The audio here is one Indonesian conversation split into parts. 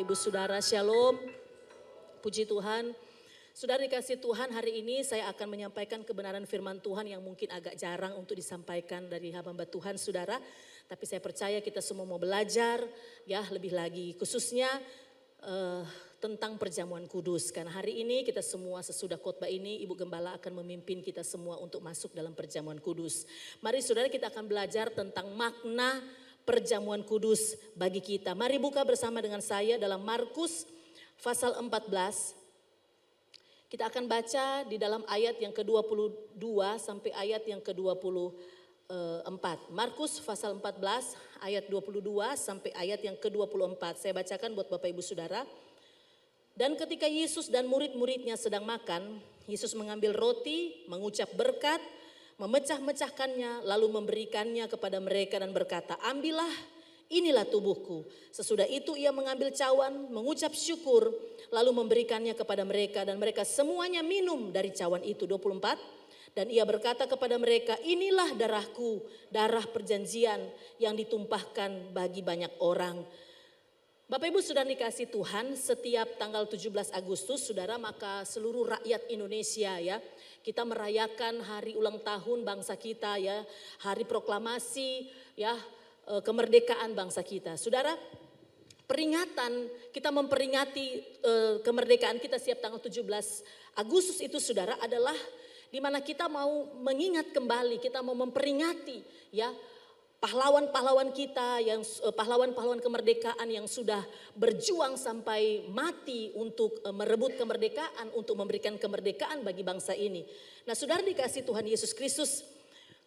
Ibu Saudara, Shalom, puji Tuhan. Saudara dikasih Tuhan, hari ini saya akan menyampaikan kebenaran firman Tuhan yang mungkin agak jarang untuk disampaikan dari hamba Tuhan Saudara. Tapi saya percaya kita semua mau belajar ya lebih lagi khususnya tentang perjamuan kudus. Karena hari ini kita semua sesudah khotbah ini Ibu Gembala akan memimpin kita semua untuk masuk dalam perjamuan kudus. Mari Saudara kita akan belajar tentang makna perjamuan kudus bagi kita. Mari buka bersama dengan saya dalam Markus pasal 14. Kita akan baca di dalam ayat yang ke-22 sampai ayat yang ke-24. Markus pasal 14 ayat 22 sampai ayat yang ke-24. Saya bacakan buat Bapak Ibu Saudara. Dan ketika Yesus dan murid-muridnya sedang makan, Yesus mengambil roti, mengucap berkat, memecah-mecahkannya, lalu memberikannya kepada mereka dan berkata, "Ambillah, inilah tubuhku." Sesudah itu ia mengambil cawan, mengucap syukur, lalu memberikannya kepada mereka dan mereka semuanya minum dari cawan itu. 24. Dan ia berkata kepada mereka, "Inilah darahku, darah perjanjian yang ditumpahkan bagi banyak orang." Bapak Ibu Saudara dikasih Tuhan, setiap tanggal 17 Agustus Saudara, maka seluruh rakyat Indonesia ya, kita merayakan hari ulang tahun bangsa kita ya, hari proklamasi ya, kemerdekaan bangsa kita. Saudara, peringatan kita memperingati kemerdekaan kita setiap tanggal 17 Agustus itu Saudara adalah di mana kita mau mengingat kembali, kita mau memperingati ya pahlawan-pahlawan kita yang pahlawan-pahlawan kemerdekaan yang sudah berjuang sampai mati untuk merebut kemerdekaan, untuk memberikan kemerdekaan bagi bangsa ini. Nah, Saudara dikasih Tuhan Yesus Kristus,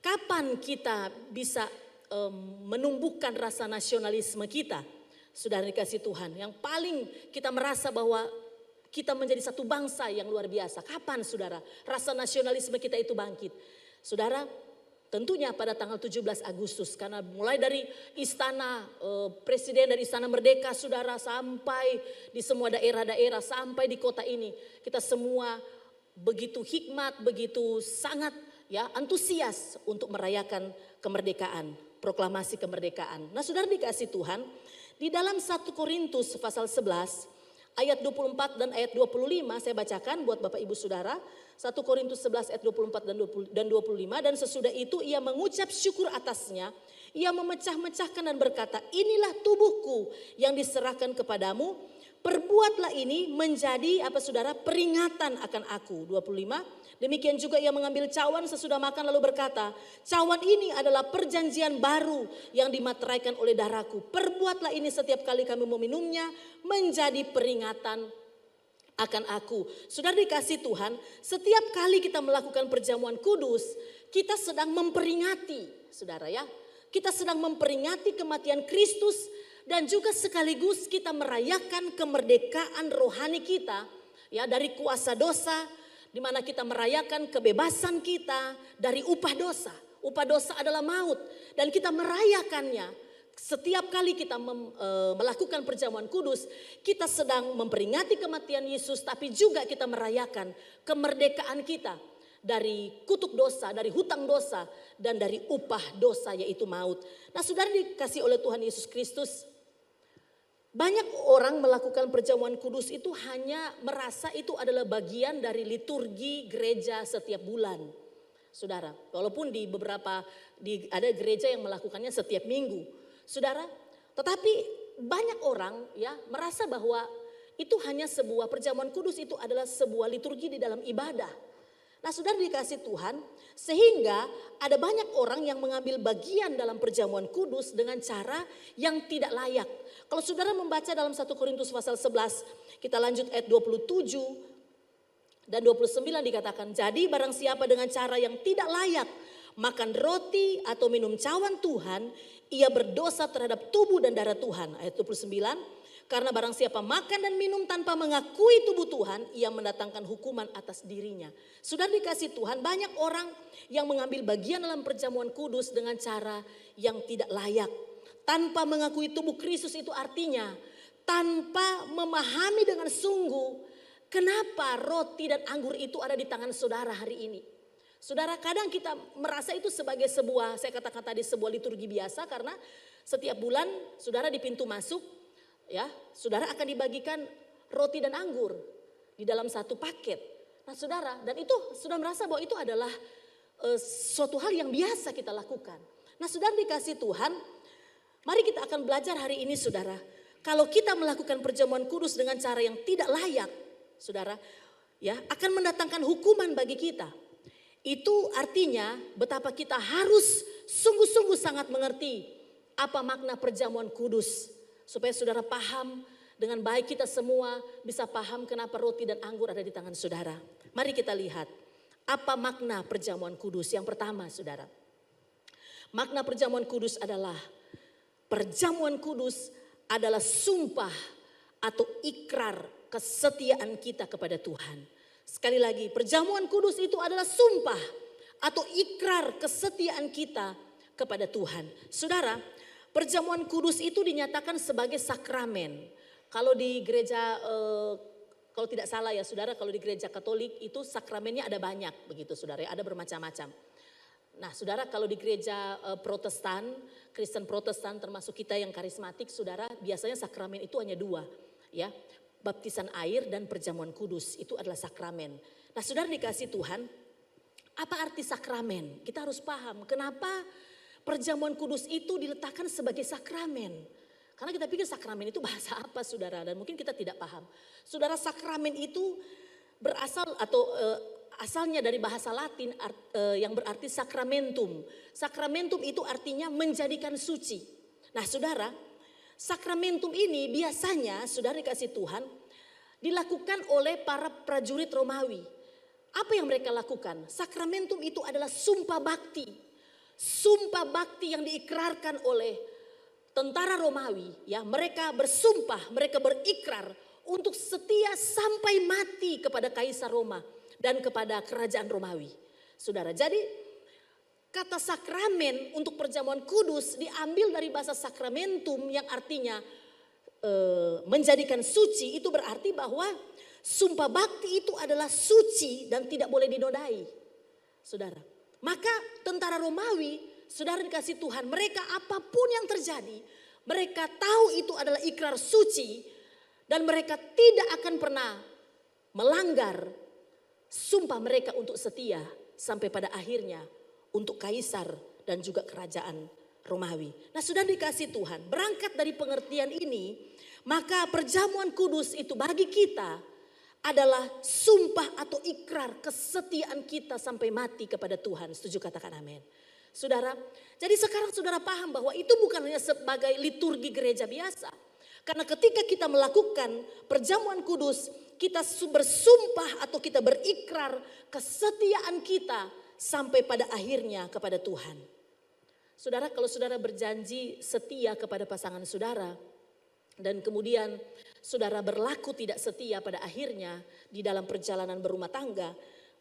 kapan kita bisa menumbuhkan rasa nasionalisme kita? Saudara dikasih Tuhan, yang paling kita merasa bahwa kita menjadi satu bangsa yang luar biasa. Kapan Saudara rasa nasionalisme kita itu bangkit? Saudara, tentunya pada tanggal 17 Agustus, karena mulai dari istana presiden, dari istana merdeka Saudara, sampai di semua daerah-daerah, sampai di kota ini, kita semua begitu hikmat, begitu sangat ya antusias untuk merayakan kemerdekaan, proklamasi kemerdekaan. Nah, Saudara dikasih Tuhan, di dalam 1 Korintus pasal 11 ayat 24 dan ayat 25 saya bacakan buat Bapak Ibu Saudara. 1 Korintus 11 ayat 24 dan 25. Dan sesudah itu ia mengucap syukur atasnya. Ia memecah-mecahkan dan berkata, "Inilah tubuhku yang diserahkan kepadamu. Perbuatlah ini menjadi," apa Saudara, "peringatan akan aku." 25. Demikian juga ia mengambil cawan sesudah makan lalu berkata, "Cawan ini adalah perjanjian baru yang dimateraikan oleh darahku. Perbuatlah ini setiap kali kami meminumnya menjadi peringatan akan aku." Saudara dikasih Tuhan, setiap kali kita melakukan perjamuan kudus, kita sedang memperingati, Saudara ya. Kita sedang memperingati kematian Kristus dan juga sekaligus kita merayakan kemerdekaan rohani kita ya dari kuasa dosa, di mana kita merayakan kebebasan kita dari upah dosa. Upah dosa adalah maut dan kita merayakannya. Setiap kali kita melakukan perjamuan kudus, kita sedang memperingati kematian Yesus, tapi juga kita merayakan kemerdekaan kita dari kutuk dosa, dari hutang dosa, dan dari upah dosa yaitu maut. Nah, Saudara dikasih oleh Tuhan Yesus Kristus, banyak orang melakukan perjamuan kudus itu hanya merasa itu adalah bagian dari liturgi gereja setiap bulan. Saudara, walaupun di beberapa ada gereja yang melakukannya setiap minggu. Saudara, tetapi banyak orang ya merasa bahwa itu hanya sebuah perjamuan kudus, itu adalah sebuah liturgi di dalam ibadah. Nah, Saudara dikasih Tuhan, sehingga ada banyak orang yang mengambil bagian dalam perjamuan kudus dengan cara yang tidak layak. Kalau Saudara membaca dalam 1 Korintus pasal 11, kita lanjut ayat 27 dan 29 dikatakan, "Jadi barang siapa dengan cara yang tidak layak makan roti atau minum cawan Tuhan, ia berdosa terhadap tubuh dan darah Tuhan." Ayat 29, "Karena barang siapa makan dan minum tanpa mengakui tubuh Tuhan, ia mendatangkan hukuman atas dirinya." Sudah dikasih Tuhan, banyak orang yang mengambil bagian dalam perjamuan kudus dengan cara yang tidak layak. Tanpa mengakui tubuh Kristus itu artinya tanpa memahami dengan sungguh kenapa roti dan anggur itu ada di tangan saudara hari ini. Saudara, kadang kita merasa itu sebagai sebuah, saya katakan tadi sebuah liturgi biasa, karena setiap bulan saudara di pintu masuk Ya, saudara akan dibagikan roti dan anggur di dalam satu paket. Nah saudara, dan itu sudah merasa bahwa itu adalah suatu hal yang biasa kita lakukan. Nah saudara dikasih Tuhan, mari kita akan belajar hari ini saudara. Kalau kita melakukan perjamuan kudus dengan cara yang tidak layak, saudara, ya akan mendatangkan hukuman bagi kita. Itu artinya betapa kita harus sungguh-sungguh sangat mengerti apa makna perjamuan kudus. Supaya saudara paham dengan baik, kita semua bisa paham kenapa roti dan anggur ada di tangan saudara. Mari kita lihat apa makna perjamuan kudus. Yang pertama saudara, makna perjamuan kudus adalah perjamuan kudus adalah sumpah atau ikrar kesetiaan kita kepada Tuhan. Sekali lagi, perjamuan kudus itu adalah sumpah atau ikrar kesetiaan kita kepada Tuhan. Saudara, perjamuan kudus itu dinyatakan sebagai sakramen. Kalau di gereja, kalau tidak salah ya saudara, kalau di gereja Katolik itu sakramennya ada banyak begitu saudara, ada bermacam-macam. Nah saudara, kalau di gereja Protestan, Kristen Protestan termasuk kita yang karismatik saudara, biasanya sakramen itu hanya dua ya. Baptisan air dan perjamuan kudus itu adalah sakramen. Nah saudara dikasih Tuhan, apa arti sakramen? Kita harus paham kenapa perjamuan kudus itu diletakkan sebagai sakramen. Karena kita pikir sakramen itu bahasa apa saudara, dan mungkin kita tidak paham. Saudara, sakramen itu berasal atau asalnya dari bahasa Latin yang berarti sakramentum. Sakramentum itu artinya menjadikan suci. Nah saudara, sakramentum ini biasanya saudara dikasih Tuhan dilakukan oleh para prajurit Romawi. Apa yang mereka lakukan? Sakramentum itu adalah sumpah bakti. Sumpah bakti yang diikrarkan oleh tentara Romawi, ya mereka bersumpah, mereka berikrar untuk setia sampai mati kepada Kaisar Roma dan kepada kerajaan Romawi. Saudara, jadi kata sakramen untuk perjamuan kudus diambil dari bahasa sakramentum yang artinya menjadikan suci. Itu berarti bahwa sumpah bakti itu adalah suci dan tidak boleh dinodai. Saudara, maka tentara Romawi, saudara dikasih Tuhan, mereka apapun yang terjadi, mereka tahu itu adalah ikrar suci dan mereka tidak akan pernah melanggar sumpah mereka untuk setia sampai pada akhirnya untuk Kaisar dan juga kerajaan Romawi. Nah saudara dikasih Tuhan, berangkat dari pengertian ini, maka perjamuan kudus itu bagi kita adalah sumpah atau ikrar kesetiaan kita sampai mati kepada Tuhan. Setuju, katakan amin. Saudara, jadi sekarang saudara paham bahwa itu bukan hanya sebagai liturgi gereja biasa. Karena ketika kita melakukan perjamuan kudus, kita bersumpah atau kita berikrar kesetiaan kita sampai pada akhirnya kepada Tuhan. Saudara, kalau saudara berjanji setia kepada pasangan saudara, dan kemudian saudara berlaku tidak setia pada akhirnya di dalam perjalanan berumah tangga,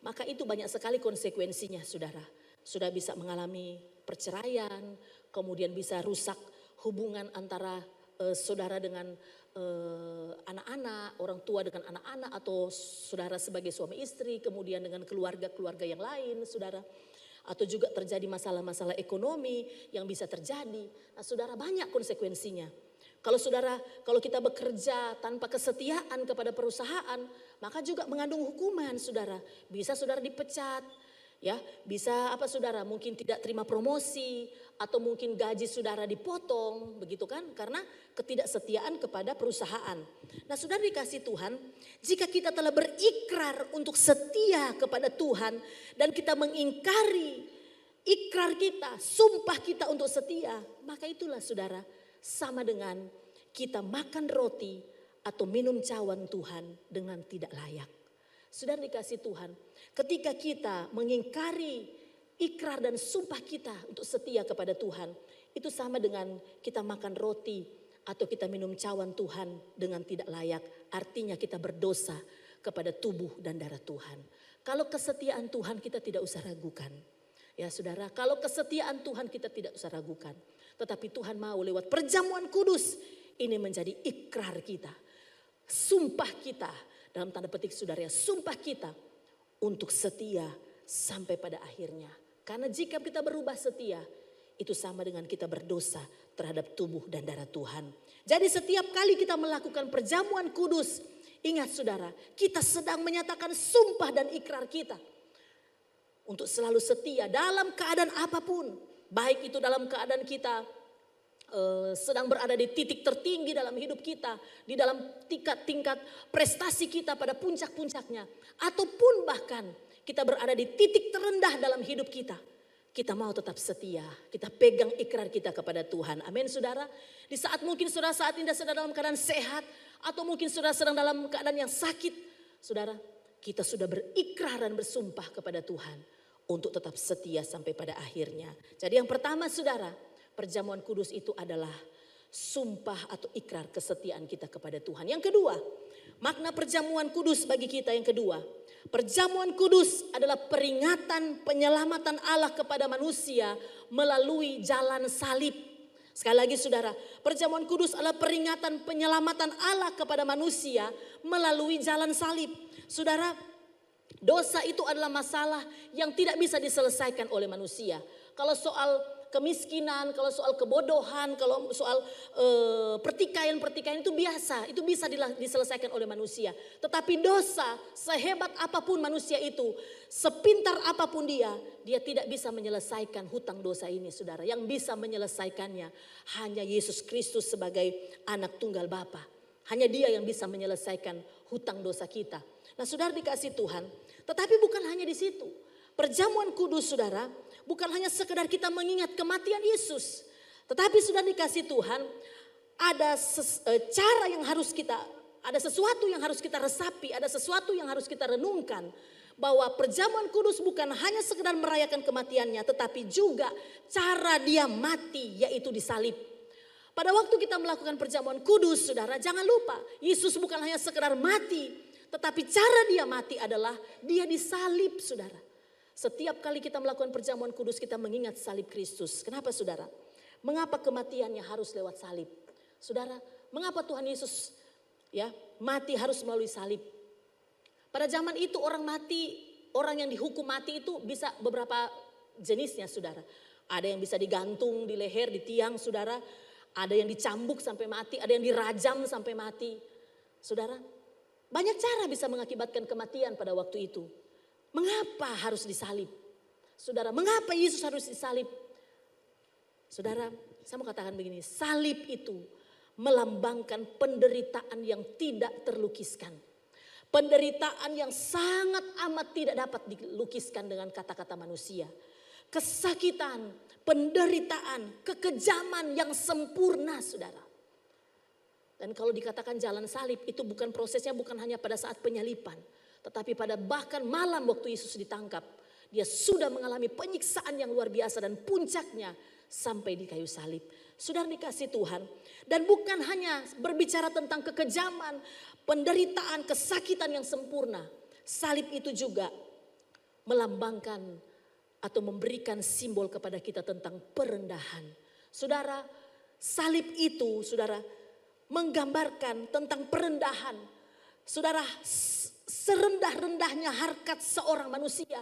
maka itu banyak sekali konsekuensinya saudara. Sudah bisa mengalami perceraian, kemudian bisa rusak hubungan antara saudara dengan anak-anak, orang tua dengan anak-anak, atau saudara sebagai suami istri, kemudian dengan keluarga-keluarga yang lain saudara. Atau juga terjadi masalah-masalah ekonomi yang bisa terjadi. Nah saudara, banyak konsekuensinya. Kalau kita bekerja tanpa kesetiaan kepada perusahaan, maka juga mengandung hukuman saudara. Bisa saudara dipecat, ya, bisa apa saudara, mungkin tidak terima promosi, atau mungkin gaji saudara dipotong, begitu kan, karena ketidaksetiaan kepada perusahaan. Nah saudara dikasih Tuhan, jika kita telah berikrar untuk setia kepada Tuhan dan kita mengingkari ikrar kita, sumpah kita untuk setia, maka itulah saudara sama dengan kita makan roti atau minum cawan Tuhan dengan tidak layak. Saudara dikasih Tuhan, ketika kita mengingkari ikrar dan sumpah kita untuk setia kepada Tuhan, itu sama dengan kita makan roti atau kita minum cawan Tuhan dengan tidak layak. Artinya kita berdosa kepada tubuh dan darah Tuhan. Kalau kesetiaan Tuhan kita tidak usah ragukan. Ya saudara, kalau kesetiaan Tuhan kita tidak usah ragukan. Tetapi Tuhan mau lewat perjamuan kudus ini menjadi ikrar kita. Sumpah kita, dalam tanda petik saudara ya, sumpah kita untuk setia sampai pada akhirnya. Karena jika kita berubah setia, itu sama dengan kita berdosa terhadap tubuh dan darah Tuhan. Jadi setiap kali kita melakukan perjamuan kudus, ingat saudara, kita sedang menyatakan sumpah dan ikrar kita untuk selalu setia dalam keadaan apapun. Baik itu dalam keadaan kita sedang berada di titik tertinggi dalam hidup kita, di dalam tingkat prestasi kita pada puncak-puncaknya, ataupun bahkan kita berada di titik terendah dalam hidup kita. Kita mau tetap setia, kita pegang ikrar kita kepada Tuhan. Amin saudara. Di saat mungkin saudara saat ini sedang dalam keadaan sehat, atau mungkin saudara sedang dalam keadaan yang sakit, saudara, kita sudah berikrar dan bersumpah kepada Tuhan untuk tetap setia sampai pada akhirnya. Jadi yang pertama saudara, perjamuan kudus itu adalah sumpah atau ikrar kesetiaan kita kepada Tuhan. Yang kedua, makna perjamuan kudus bagi kita yang kedua. Perjamuan kudus adalah peringatan penyelamatan Allah kepada manusia melalui jalan salib. Sekali lagi saudara, perjamuan kudus adalah peringatan penyelamatan Allah kepada manusia melalui jalan salib. Saudara, dosa itu adalah masalah yang tidak bisa diselesaikan oleh manusia. Kalau soal kemiskinan, kalau soal kebodohan, kalau soal pertikaian itu biasa, itu bisa diselesaikan oleh manusia. Tetapi dosa, sehebat apapun manusia itu, sepintar apapun dia tidak bisa menyelesaikan hutang dosa ini saudara. Yang bisa menyelesaikannya hanya Yesus Kristus sebagai anak tunggal Bapa. Hanya dia yang bisa menyelesaikan hutang dosa kita. Nah saudara dikasih Tuhan, tetapi bukan hanya di situ. Perjamuan kudus saudara, bukan hanya sekedar kita mengingat kematian Yesus. Tetapi sudah dikasih Tuhan, ada cara yang harus kita, ada sesuatu yang harus kita resapi, ada sesuatu yang harus kita renungkan. Bahwa perjamuan kudus bukan hanya sekedar merayakan kematiannya, tetapi juga cara dia mati, yaitu disalib. Pada waktu kita melakukan perjamuan kudus saudara, jangan lupa Yesus bukan hanya sekedar mati, tetapi cara dia mati adalah dia disalib saudara. Setiap kali kita melakukan perjamuan kudus kita mengingat salib Kristus. Kenapa saudara? Mengapa kematiannya harus lewat salib? Saudara, mengapa Tuhan Yesus mati harus melalui salib? Pada zaman itu orang yang dihukum mati itu bisa beberapa jenisnya saudara. Ada yang bisa digantung di leher, di tiang saudara. Ada yang dicambuk sampai mati, ada yang dirajam sampai mati. Saudara, banyak cara bisa mengakibatkan kematian pada waktu itu. Mengapa harus disalib? Saudara, mengapa Yesus harus disalib? Saudara, saya mau katakan begini, salib itu melambangkan penderitaan yang tidak terlukiskan. Penderitaan yang sangat amat tidak dapat dilukiskan dengan kata-kata manusia. Kesakitan, penderitaan, kekejaman yang sempurna saudara. Dan kalau dikatakan jalan salib itu prosesnya bukan hanya pada saat penyalipan. Tetapi pada bahkan malam waktu Yesus ditangkap, dia sudah mengalami penyiksaan yang luar biasa dan puncaknya sampai di kayu salib. Saudara dikasih Tuhan, dan bukan hanya berbicara tentang kekejaman, penderitaan, kesakitan yang sempurna. Salib itu juga melambangkan atau memberikan simbol kepada kita tentang perendahan. Saudara, salib itu saudara menggambarkan tentang perendahan. Saudara, serendah-rendahnya harkat seorang manusia,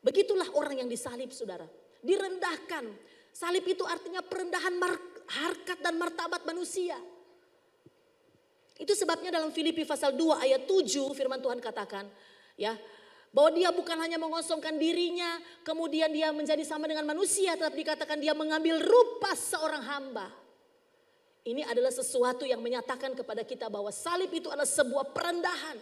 begitulah orang yang disalib saudara. Direndahkan. Salib itu artinya perendahan harkat dan martabat manusia. Itu sebabnya dalam Filipi pasal 2 ayat 7 firman Tuhan katakan bahwa dia bukan hanya mengosongkan dirinya kemudian dia menjadi sama dengan manusia, tetapi dikatakan dia mengambil rupa seorang hamba. Ini adalah sesuatu yang menyatakan kepada kita bahwa salib itu adalah sebuah perendahan.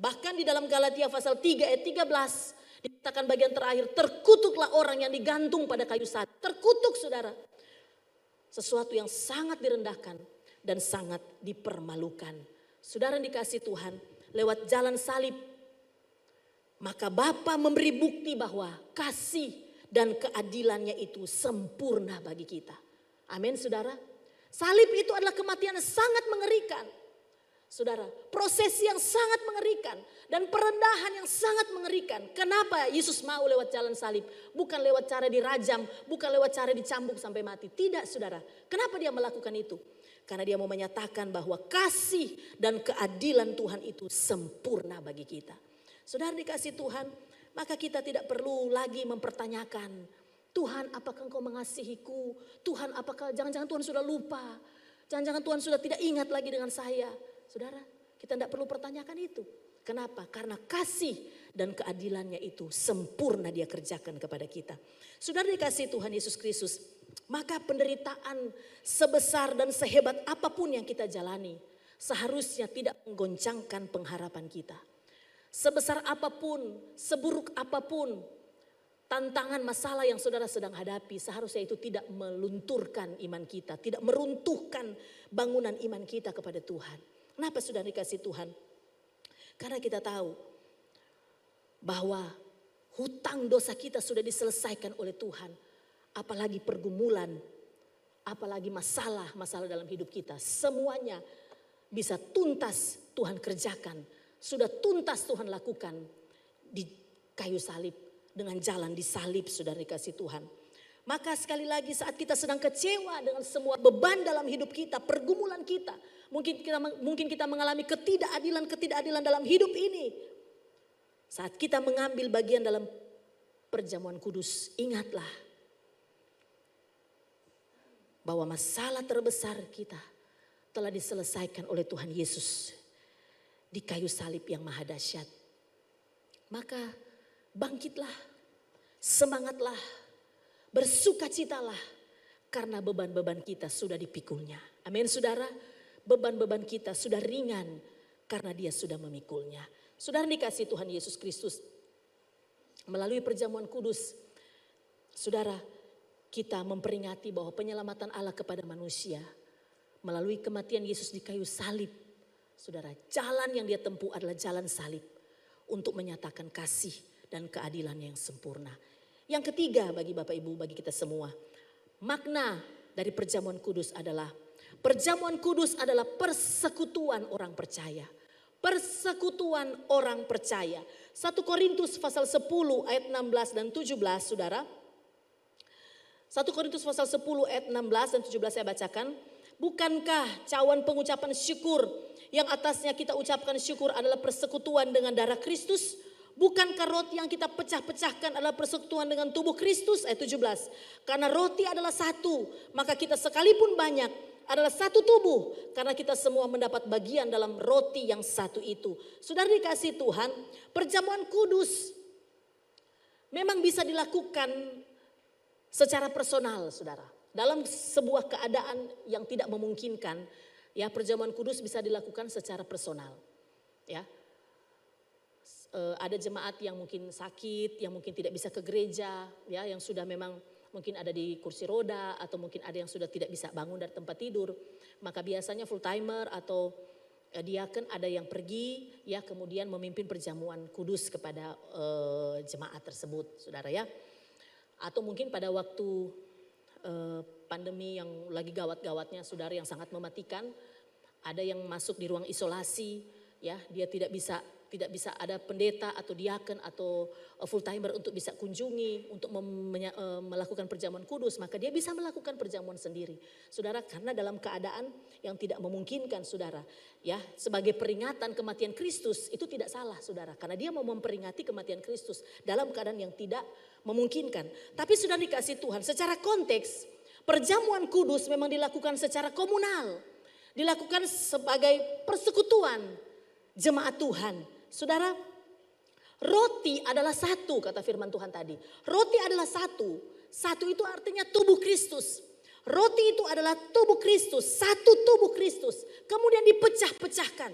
Bahkan di dalam Galatia pasal 3 ayat 13 dikatakan bagian terakhir, terkutuklah orang yang digantung pada kayu salib. Terkutuk saudara. Sesuatu yang sangat direndahkan dan sangat dipermalukan. Saudara dikasih Tuhan, lewat jalan salib maka Bapa memberi bukti bahwa kasih dan keadilannya itu sempurna bagi kita. Amin saudara. Salib itu adalah kematian yang sangat mengerikan. Saudara, proses yang sangat mengerikan dan perendahan yang sangat mengerikan. Kenapa Yesus mau lewat jalan salib? Bukan lewat cara dirajam, bukan lewat cara dicambuk sampai mati. Tidak saudara, kenapa dia melakukan itu? Karena dia mau menyatakan bahwa kasih dan keadilan Tuhan itu sempurna bagi kita. Saudara dikasih Tuhan, maka kita tidak perlu lagi mempertanyakan Tuhan, apakah Engkau mengasihiku? Tuhan, apakah jangan-jangan Tuhan sudah lupa? Jangan-jangan Tuhan sudah tidak ingat lagi dengan saya. Saudara, kita tidak perlu pertanyakan itu. Kenapa? Karena kasih dan keadilannya itu sempurna dia kerjakan kepada kita. Saudara dikasih Tuhan Yesus Kristus, maka penderitaan sebesar dan sehebat apapun yang kita jalani, seharusnya tidak menggoncangkan pengharapan kita. Sebesar apapun, seburuk apapun tantangan masalah yang saudara sedang hadapi, seharusnya itu tidak melunturkan iman kita, tidak meruntuhkan bangunan iman kita kepada Tuhan. Kenapa saudara dikasih Tuhan? Karena kita tahu bahwa hutang dosa kita sudah diselesaikan oleh Tuhan. Apalagi pergumulan, apalagi masalah dalam hidup kita. Semuanya bisa tuntas Tuhan kerjakan. Sudah tuntas Tuhan lakukan di kayu salib. Dengan jalan disalib, saudara dikasih Tuhan. Maka sekali lagi saat kita sedang kecewa dengan semua beban dalam hidup kita, pergumulan kita. Mungkin kita mengalami ketidakadilan dalam hidup ini. Saat kita mengambil bagian dalam perjamuan kudus, ingatlah bahwa masalah terbesar kita telah diselesaikan oleh Tuhan Yesus di kayu salib yang maha dahsyat. Maka bangkitlah, semangatlah, bersukacitalah karena beban-beban kita sudah dipikulnya. Amin saudara, beban-beban kita sudah ringan karena dia sudah memikulnya. Saudara dikasih Tuhan Yesus Kristus, melalui perjamuan kudus, saudara, kita memperingati bahwa penyelamatan Allah kepada manusia melalui kematian Yesus di kayu salib. Saudara, jalan yang dia tempuh adalah jalan salib untuk menyatakan kasih dan keadilannya yang sempurna. Yang ketiga bagi Bapak Ibu, bagi kita semua, makna dari perjamuan kudus adalah persekutuan orang percaya. Persekutuan orang percaya. 1 Korintus pasal 10 ayat 16 dan 17 saudara. 1 Korintus pasal 10 ayat 16 dan 17 saya bacakan. Bukankah cawan pengucapan syukur yang atasnya kita ucapkan syukur adalah persekutuan dengan darah Kristus? Bukankah roti yang kita pecah-pecahkan adalah persekutuan dengan tubuh Kristus? Ayat 17. Karena roti adalah satu, maka kita sekalipun banyak adalah satu tubuh. Karena kita semua mendapat bagian dalam roti yang satu itu. Saudara dikasih Tuhan, perjamuan kudus memang bisa dilakukan secara personal, saudara. Dalam sebuah keadaan yang tidak memungkinkan, ya perjamuan kudus bisa dilakukan secara personal. Ya. Ada jemaat yang mungkin sakit, yang mungkin tidak bisa ke gereja, ya, yang sudah memang mungkin ada di kursi roda atau mungkin ada yang sudah tidak bisa bangun dari tempat tidur. Maka biasanya full timer atau diaken ada yang pergi, ya, kemudian memimpin perjamuan kudus kepada jemaat tersebut, saudara ya. Atau mungkin pada waktu pandemi yang lagi gawat-gawatnya, saudara, yang sangat mematikan, ada yang masuk di ruang isolasi, ya, dia tidak bisa ada pendeta atau diaken atau full timer untuk bisa kunjungi, untuk melakukan perjamuan kudus, maka dia bisa melakukan perjamuan sendiri. Saudara, karena dalam keadaan yang tidak memungkinkan, saudara, ya, sebagai peringatan kematian Kristus itu tidak salah, saudara, karena dia mau memperingati kematian Kristus dalam keadaan yang tidak memungkinkan. Tapi sudah dikasih Tuhan, secara konteks perjamuan kudus memang dilakukan secara komunal, dilakukan sebagai persekutuan jemaat Tuhan. Saudara, roti adalah satu, kata firman Tuhan tadi. Roti adalah satu. Satu itu artinya tubuh Kristus. Roti itu adalah tubuh Kristus, satu tubuh Kristus. Kemudian dipecah-pecahkan,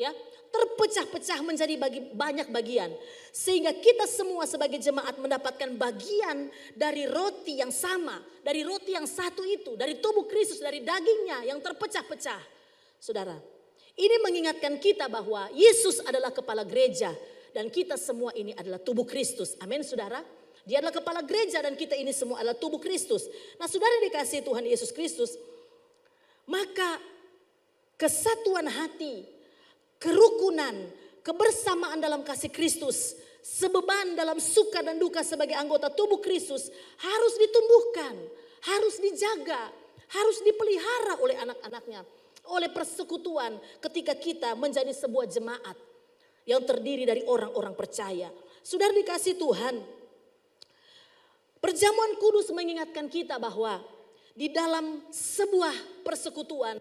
ya, terpecah-pecah menjadi banyak bagian. Sehingga kita semua sebagai jemaat mendapatkan bagian dari roti yang sama, dari roti yang satu itu, dari tubuh Kristus, dari dagingnya yang terpecah-pecah. Saudara, ini mengingatkan kita bahwa Yesus adalah kepala gereja dan kita semua ini adalah tubuh Kristus. Amin, saudara. Dia adalah kepala gereja dan kita ini semua adalah tubuh Kristus. Nah, saudara dikasih Tuhan Yesus Kristus, maka kesatuan hati, kerukunan, kebersamaan dalam kasih Kristus, sebeban dalam suka dan duka sebagai anggota tubuh Kristus harus ditumbuhkan, harus dijaga, harus dipelihara oleh anak-anaknya. Oleh persekutuan ketika kita menjadi sebuah jemaat yang terdiri dari orang-orang percaya. Saudara dikasih Tuhan, Perjamuan kudus mengingatkan kita bahwa di dalam sebuah persekutuan,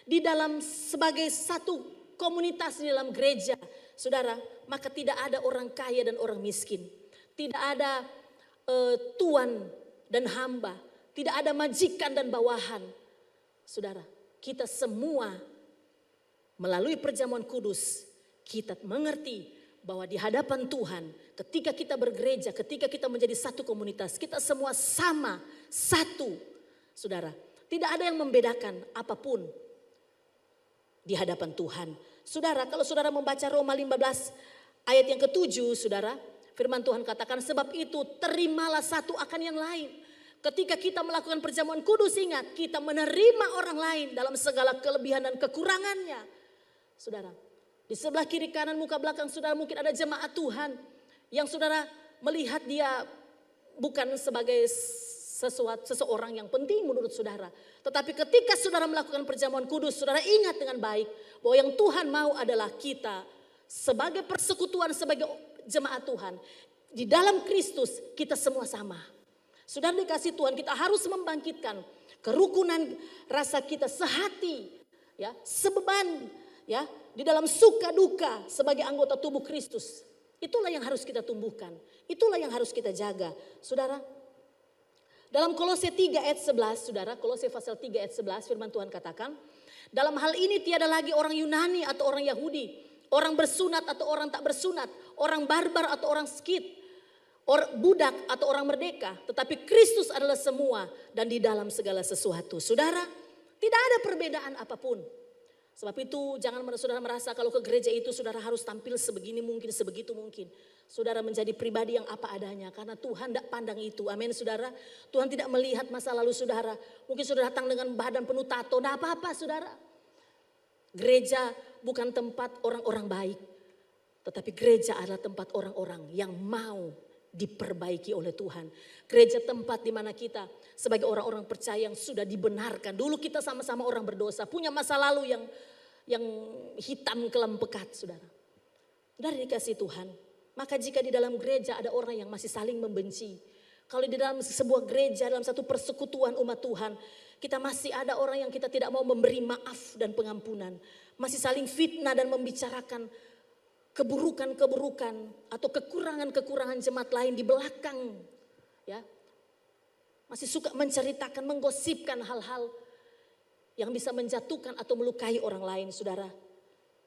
di dalam sebagai satu komunitas di dalam gereja, saudara, maka tidak ada orang kaya dan orang miskin. Tidak ada tuan dan hamba, tidak ada majikan dan bawahan. Saudara, kita semua melalui perjamuan kudus, kita mengerti bahwa di hadapan Tuhan, ketika kita bergereja, ketika kita menjadi satu komunitas, kita semua sama, satu. Saudara, tidak ada yang membedakan apapun di hadapan Tuhan. Saudara, kalau saudara membaca Roma 15 ayat yang ke-7, saudara, firman Tuhan katakan, sebab itu terimalah satu akan yang lain. Ketika kita melakukan perjamuan kudus, ingat, kita menerima orang lain dalam segala kelebihan dan kekurangannya. Saudara, di sebelah kiri kanan muka belakang saudara mungkin ada jemaat Tuhan yang saudara melihat dia bukan sebagai seseorang yang penting menurut saudara. Tetapi ketika saudara melakukan perjamuan kudus, saudara ingat dengan baik bahwa yang Tuhan mau adalah kita sebagai persekutuan, sebagai jemaat Tuhan. Di dalam Kristus kita semua sama. Saudara dikasih Tuhan, kita harus membangkitkan kerukunan rasa kita sehati, ya, sebeban, ya, di dalam suka duka sebagai anggota tubuh Kristus. Itulah yang harus kita tumbuhkan. Itulah yang harus kita jaga. Saudara, dalam Kolose 3 ayat 11, saudara, Kolose pasal 3 ayat 11 firman Tuhan katakan, dalam hal ini tiada lagi orang Yunani atau orang Yahudi, orang bersunat atau orang tak bersunat, orang barbar atau orang skit, orang budak atau orang merdeka, tetapi Kristus adalah semua dan di dalam segala sesuatu. Saudara, tidak ada perbedaan apapun. Sebab itu jangan saudara merasa kalau ke gereja itu saudara harus tampil sebegini mungkin, sebegitu mungkin. Saudara menjadi pribadi yang apa adanya karena Tuhan tidak pandang itu. Amin saudara. Tuhan tidak melihat masa lalu saudara. Mungkin saudara datang dengan badan penuh tato, tidak apa-apa saudara. Gereja bukan tempat orang-orang baik. Tetapi gereja adalah tempat orang-orang yang mau diperbaiki oleh Tuhan. Gereja tempat di mana kita sebagai orang-orang percaya yang sudah dibenarkan. Dulu kita sama-sama orang berdosa, punya masa lalu yang hitam kelam pekat, saudara. Dari dikasih Tuhan, maka jika di dalam gereja ada orang yang masih saling membenci, kalau di dalam sebuah gereja, dalam satu persekutuan umat Tuhan, kita masih ada orang yang kita tidak mau memberi maaf dan pengampunan, masih saling fitnah dan membicarakan keburukan-keburukan atau kekurangan-kekurangan jemaat lain di belakang, ya, masih suka menceritakan, menggosipkan hal-hal yang bisa menjatuhkan atau melukai orang lain, saudara.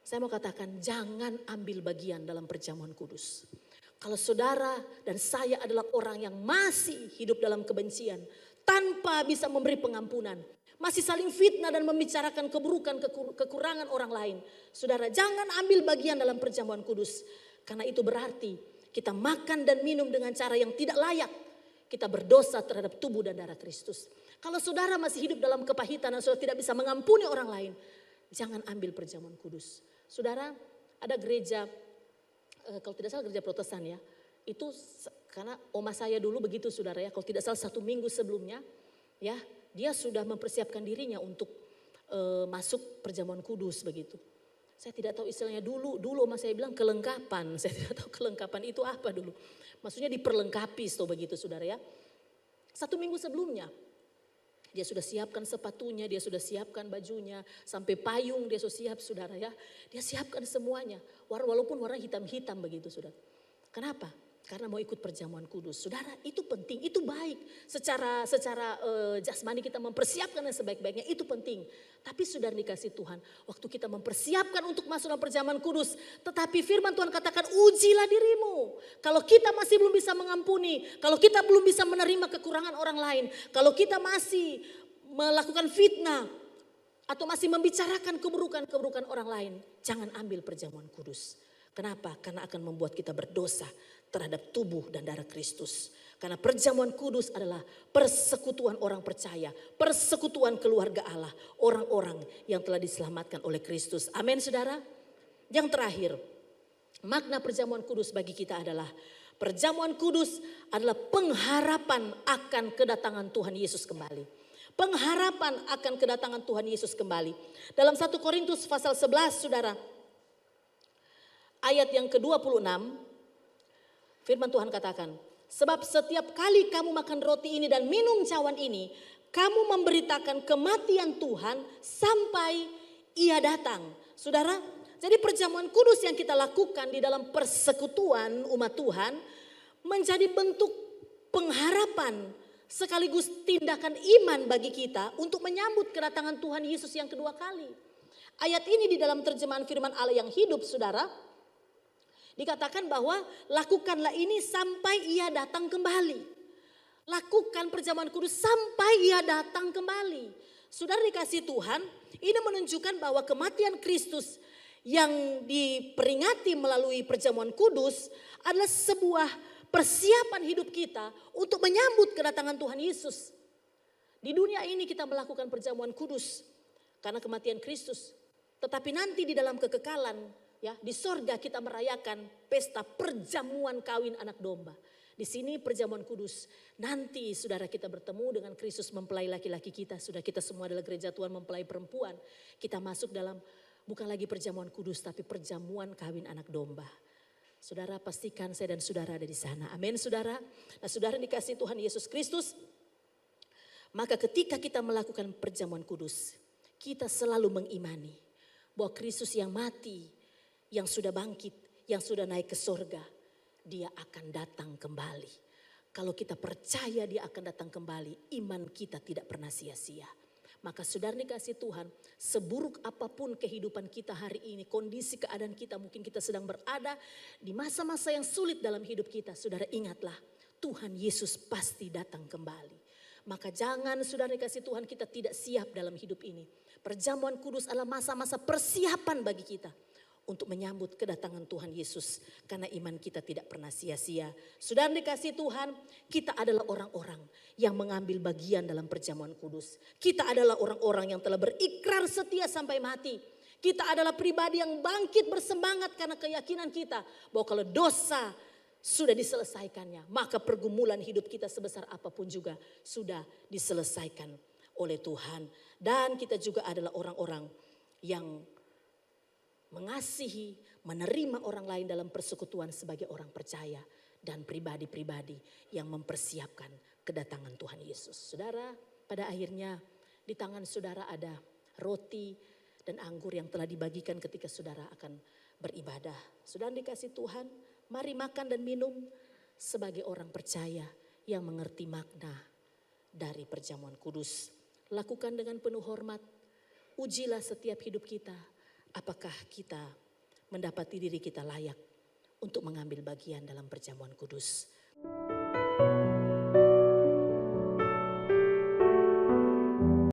Saya mau katakan, jangan ambil bagian dalam perjamuan kudus. Kalau saudara dan saya adalah orang yang masih hidup dalam kebencian, tanpa bisa memberi pengampunan, masih saling fitnah dan membicarakan keburukan, kekurangan orang lain. Saudara, jangan ambil bagian dalam perjamuan kudus. Karena itu berarti kita makan dan minum dengan cara yang tidak layak. Kita berdosa terhadap tubuh dan darah Kristus. Kalau saudara masih hidup dalam kepahitan dan saudara tidak bisa mengampuni orang lain, jangan ambil perjamuan kudus. Saudara, ada gereja, kalau tidak salah gereja Protestan ya, itu karena oma saya dulu begitu saudara ya, kalau tidak salah 1 minggu sebelumnya, ya, dia sudah mempersiapkan dirinya untuk masuk perjamuan kudus begitu. Saya tidak tahu istilahnya dulu oma saya bilang kelengkapan. Saya tidak tahu kelengkapan itu apa dulu. Maksudnya diperlengkapi begitu saudara ya. 1 minggu sebelumnya dia sudah siapkan sepatunya, dia sudah siapkan bajunya, sampai payung dia sudah siap saudara ya. Dia siapkan semuanya, walaupun warna hitam-hitam begitu saudara. Kenapa? Karena mau ikut perjamuan kudus. Saudara, itu penting, itu baik. Secara jasmani kita mempersiapkan yang sebaik-baiknya, itu penting. Tapi saudara dikasih Tuhan, waktu kita mempersiapkan untuk masuk dalam perjamuan kudus, tetapi firman Tuhan katakan, ujilah dirimu. Kalau kita masih belum bisa mengampuni, kalau kita belum bisa menerima kekurangan orang lain, kalau kita masih melakukan fitnah, atau masih membicarakan keburukan-keburukan orang lain, jangan ambil perjamuan kudus. Kenapa? Karena akan membuat kita berdosa terhadap tubuh dan darah Kristus. Karena perjamuan kudus adalah persekutuan orang percaya, persekutuan keluarga Allah, orang-orang yang telah diselamatkan oleh Kristus. Amin saudara. Yang terakhir, makna perjamuan kudus bagi kita adalah perjamuan kudus adalah pengharapan akan kedatangan Tuhan Yesus kembali. Pengharapan akan kedatangan Tuhan Yesus kembali. Dalam 1 Korintus pasal 11 saudara, ayat yang ke-26, firman Tuhan katakan, Sebab setiap kali kamu makan roti ini dan minum cawan ini, kamu memberitakan kematian Tuhan sampai Ia datang. Saudara, jadi perjamuan kudus yang kita lakukan di dalam persekutuan umat Tuhan menjadi bentuk pengharapan sekaligus tindakan iman bagi kita untuk menyambut kedatangan Tuhan Yesus yang kedua kali. Ayat ini di dalam terjemahan firman Allah yang hidup, saudara, dikatakan bahwa lakukanlah ini sampai Ia datang kembali. Lakukan perjamuan kudus sampai Ia datang kembali. Saudara dikasih Tuhan, ini menunjukkan bahwa kematian Kristus yang diperingati melalui perjamuan kudus adalah sebuah persiapan hidup kita untuk menyambut kedatangan Tuhan Yesus. Di dunia ini kita melakukan perjamuan kudus karena kematian Kristus. Tetapi nanti di dalam kekekalan, ya, di sorga kita merayakan pesta perjamuan kawin anak domba. Di sini perjamuan kudus. Nanti saudara kita bertemu dengan Kristus mempelai laki-laki kita. Sudah kita semua adalah gereja Tuhan mempelai perempuan. Kita masuk dalam bukan lagi perjamuan kudus tapi perjamuan kawin anak domba. Saudara pastikan saya dan saudara ada di sana. Amin saudara. Nah saudara dikasih Tuhan Yesus Kristus. Maka ketika kita melakukan perjamuan kudus, kita selalu mengimani bahwa Kristus yang mati, yang sudah bangkit, yang sudah naik ke sorga, Dia akan datang kembali. Kalau kita percaya Dia akan datang kembali, iman kita tidak pernah sia-sia. Maka saudara dikasih Tuhan, seburuk apapun kehidupan kita hari ini, kondisi keadaan kita, mungkin kita sedang berada di masa-masa yang sulit dalam hidup kita. Saudara ingatlah, Tuhan Yesus pasti datang kembali. Maka jangan saudara dikasih Tuhan kita tidak siap dalam hidup ini. Perjamuan kudus adalah masa-masa persiapan bagi kita untuk menyambut kedatangan Tuhan Yesus. Karena iman kita tidak pernah sia-sia. Saudara dikasih Tuhan, kita adalah orang-orang yang mengambil bagian dalam perjamuan kudus. Kita adalah orang-orang yang telah berikrar setia sampai mati. Kita adalah pribadi yang bangkit bersemangat karena keyakinan kita bahwa kalau dosa sudah diselesaikannya, maka pergumulan hidup kita sebesar apapun juga sudah diselesaikan oleh Tuhan. Dan kita juga adalah orang-orang yang mengasihi, menerima orang lain dalam persekutuan sebagai orang percaya. Dan pribadi-pribadi yang mempersiapkan kedatangan Tuhan Yesus. Saudara, pada akhirnya di tangan saudara ada roti dan anggur yang telah dibagikan ketika saudara akan beribadah. Saudara dikasih Tuhan, mari makan dan minum sebagai orang percaya yang mengerti makna dari perjamuan kudus. Lakukan dengan penuh hormat, ujilah setiap hidup kita. Apakah kita mendapati diri kita layak untuk mengambil bagian dalam perjamuan kudus.